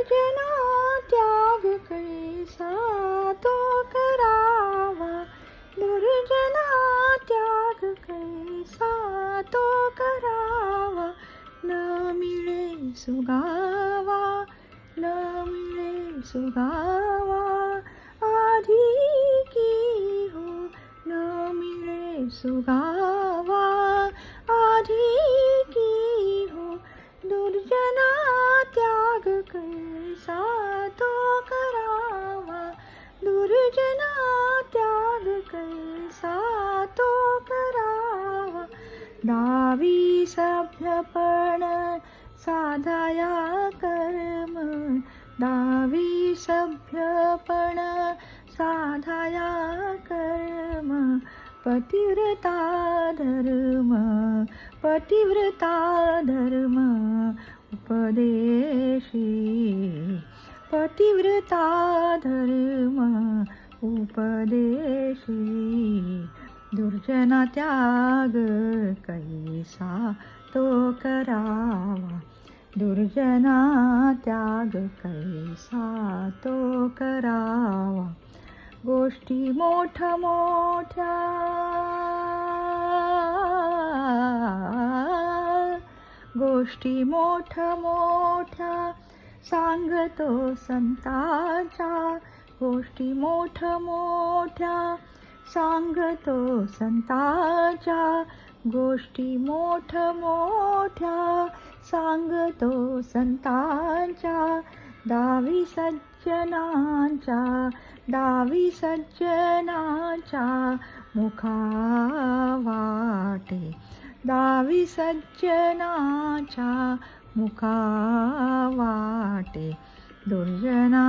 दुर्जना त्याग कैसा तो करावा, दुर्जना त्याग कैसा तो करावा, न मिळे सुगावा, न मिळे सुगावा, आधी की हो न मिळे सुगावा, आधी की हो, दुर्जना त्याग कैसा तो करावा, दुर्जना त्याग कैसा तो करावा, दावी सभ्यपण साधाया कर्म, दावी सभ्यपण साधाया कर्म, पतिव्रता धर्म, पतिव्रता धर्म उपदेशी, पतिव्रता धर्म उपदेशी, दुर्जना त्याग कैसा तो करावा, दुर्जना त्याग कैसा तो करावा, गोष्टी मोठ्या मोठ्या, गोष्टी मोठ्या मोठ्या सांगतो संतांच्या, गोष्टी मोठ्या मोठ्या सांगतो संतांच्या, गोष्टी मोठ्या मोठ्या सांगतो संतांच्या, दावी सज्जनांच्या, दावी सज्जनांच्या मुखा वाटे, दावी सज्जनांच्या मुखा वाटे, दुर्जना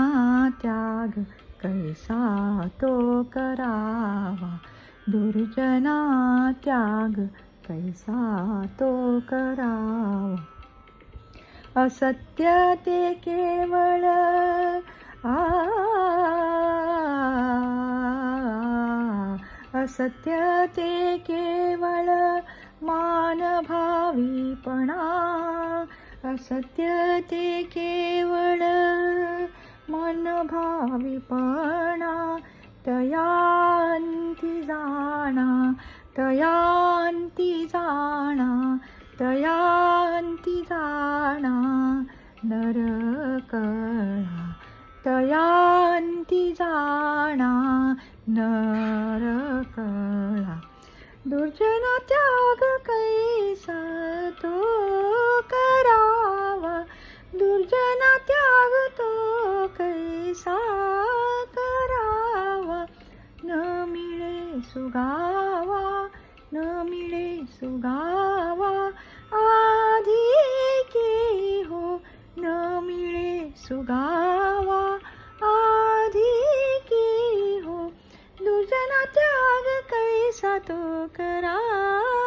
त्याग कैसा तो करावा, दुर्जना त्याग कैसा तो करावा, असत्य ते केवळ असत्य ते केवळ मानभावीपणा, असत्य ते केवळ मनभावीपणा, तयांती जाणा, तयांती जाणा, तयांती जाणा नरकळा, तयांती जाणा नरकळा, दुर्जना त्याग कैसा तो करावा, दुर्जना त्याग तो कैसा करावा, न मिळे सुगावा, न मिळे सुगावा, आधी की हो न मिळे सुगावा, आधी की हो, दुर्जना त्याग कैसा तो करावा.